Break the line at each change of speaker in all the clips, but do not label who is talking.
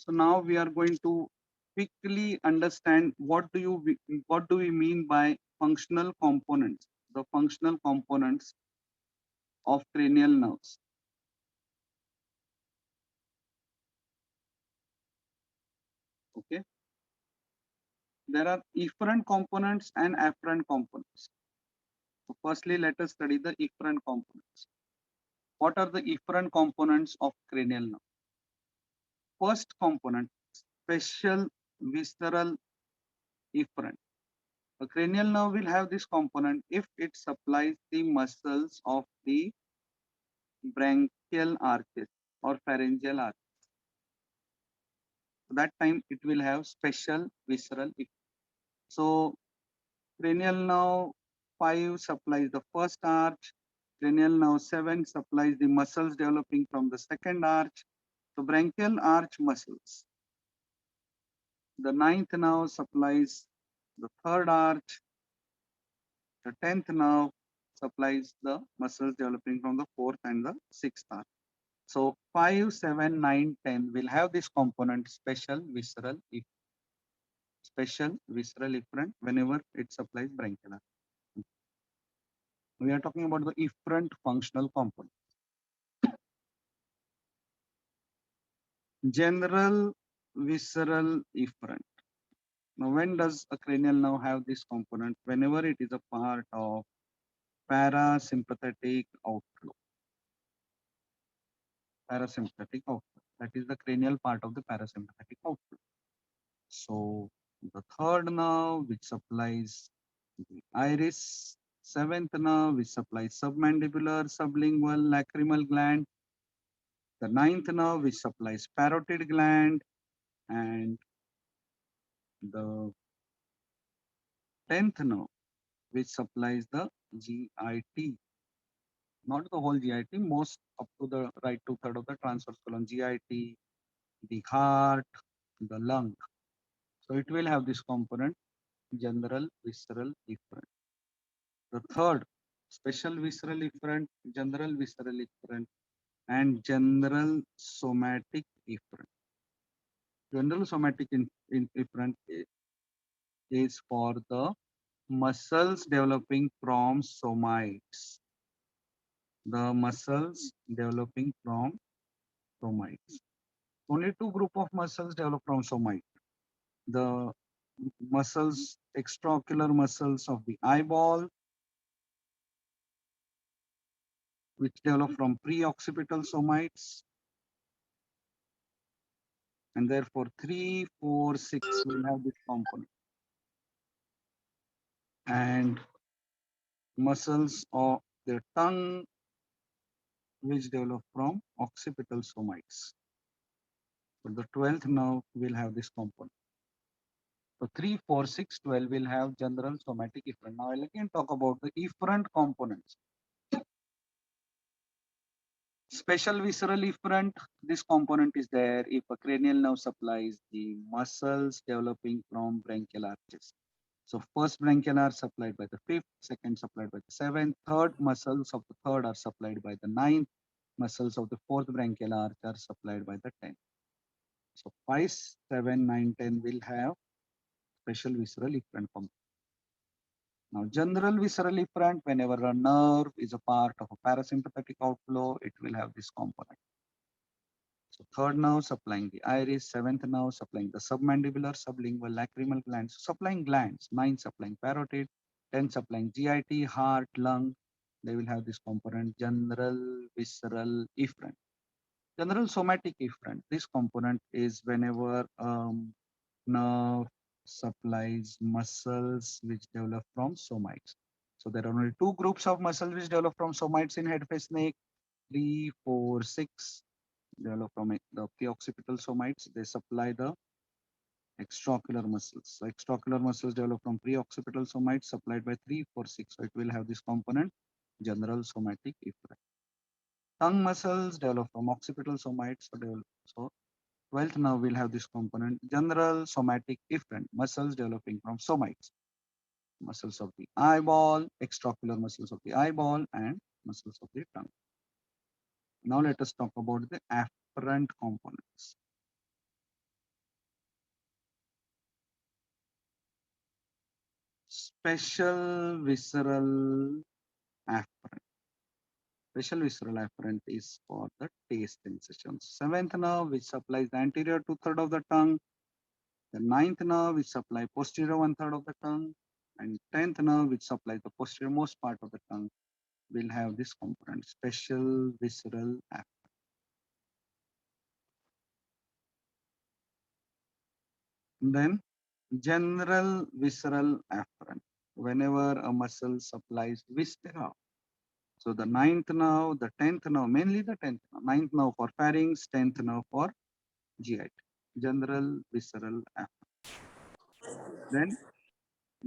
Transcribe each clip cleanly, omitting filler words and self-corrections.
So now we are going to quickly understand what do we mean by functional components, the functional components of cranial nerves. Okay, there are efferent components and afferent components. So firstly, let us study the efferent components. What are the efferent components of cranial nerve? First component, special visceral efferent. A cranial nerve will have this component if it supplies the muscles of the branchial arches or pharyngeal arch. So that time it will have special visceral efferent. So cranial nerve 5 supplies the first arch. Cranial nerve 7 supplies the muscles developing from the second arch. So branchial arch muscles. The ninth nerve supplies the third arch. The 10th nerve supplies the muscles developing from the fourth and the sixth arch. So 5, 7, 9, 10 will have this component special visceral efferent whenever it supplies branchial arch. We are talking about the efferent functional component. General visceral efferent. Now, when does a cranial nerve have this component? Whenever it is a part of parasympathetic outflow. Parasympathetic outflow. That is the cranial part of the parasympathetic outflow. So, the third nerve which supplies the iris, seventh nerve which supplies submandibular, sublingual, lacrimal gland, the ninth nerve which supplies parotid gland, and the 10th nerve which supplies the GIT, not the whole GIT, most up to the right two-third of the transverse colon, GIT, the heart, the lung. So it will have this component, general visceral efferent. The third, special visceral efferent, general visceral efferent, and general somatic efferent. General somatic efferent is for the muscles developing from somites. The muscles developing from somites. Only two group of muscles develop from somite. The muscles, extraocular muscles of the eyeball, which develop from preoccipital somites, and therefore 3, 4, 6 will have this component. And muscles of the tongue, which develop from occipital somites. So the 12th nerve will have this component. So 3, 4, 6, 12 will have general somatic efferent. Now I'll again talk about the efferent components. Special visceral efferent, this component is there if a cranial nerve supplies the muscles developing from branchial arches. So first branchial arch supplied by the fifth, second supplied by the seventh, third muscles of the third are supplied by the ninth, muscles of the fourth branchial arch are supplied by the 10th. So 5, 7, 9, 10 will have special visceral efferent component. Now, general visceral efferent, whenever a nerve is a part of a parasympathetic outflow, it will have this component. So third nerve supplying the iris, seventh nerve supplying the submandibular, sublingual, lacrimal glands, supplying glands, 9 supplying parotid, 10 supplying GIT, heart, lung. They will have this component, general visceral efferent. General somatic efferent, this component is whenever nerve supplies muscles which develop from somites. So there are only two groups of muscles which develop from somites in head, face, neck. 3, 4, 6 develop from the preoccipital somites. They supply the extraocular muscles. So extraocular muscles develop from preoccipital somites supplied by 3, 4, 6. So it will have this component, general somatic efferent. Tongue muscles develop from occipital somites. So 12th nerve will have this component, general somatic efferent, muscles developing from somites. Muscles of the eyeball, extraocular muscles of the eyeball, and muscles of the tongue. Now let us talk about the afferent components. special visceral afferent. Special visceral afferent is for the taste sensations. Seventh nerve, which supplies the anterior two-third of the tongue. The ninth nerve, which supplies posterior one-third of the tongue. And tenth nerve, which supplies the posterior most part of the tongue, will have this component, special visceral afferent. Then general visceral afferent. Whenever a muscle supplies viscera. So the ninth nerve, the tenth nerve, mainly the tenth nerve, ninth nerve for pharynx, tenth nerve for GI. General visceral afferent. Then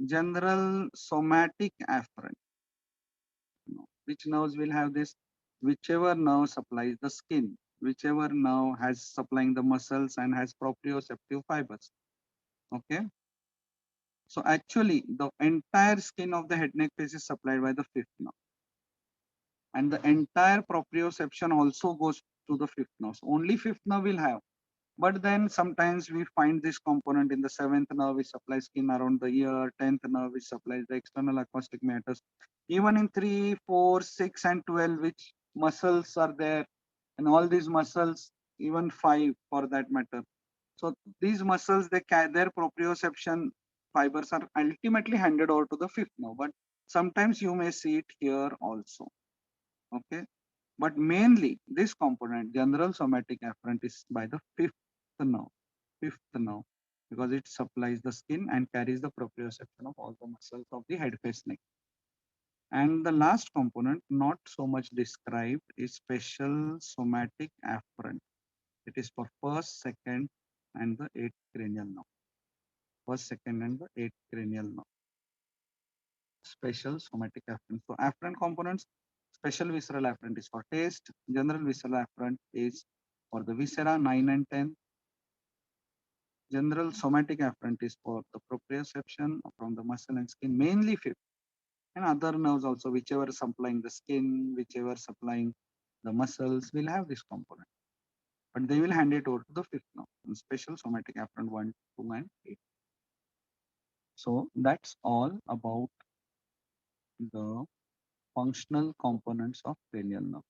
general somatic afferent. Which nerves will have this? Whichever nerve supplies the skin, whichever nerve has supplying the muscles and has proprioceptive fibers. Okay. So actually, the entire skin of the head neck face is supplied by the fifth nerve, and the entire proprioception also goes to the fifth nerve. So only fifth nerve will have. But then sometimes we find this component in the seventh nerve which supplies skin around the ear, tenth nerve which supplies the external acoustic matters. Even in 3, 4, 6, and 12, which muscles are there, and all these muscles, even 5 for that matter. So these muscles, their proprioception fibers are ultimately handed over to the fifth nerve, but sometimes you may see it here also. Okay, but mainly this component, general somatic afferent, is by the fifth nerve, because it supplies the skin and carries the proprioception of all the muscles of the head, face, neck. And the last component, not so much described, is special somatic afferent. It is for first, second, and the eighth cranial nerve. First, second, and the eighth cranial nerve. Special somatic afferent. So afferent components, special visceral afferent is for taste, general visceral afferent is for the viscera 9 and 10. General somatic afferent is for the proprioception from the muscle and skin, mainly fifth, and other nerves also, whichever supplying the skin, whichever supplying the muscles, will have this component. But they will hand it over to the fifth nerve, and special somatic afferent 1, 2, and 8. So that's all about the functional components of cranial nerve.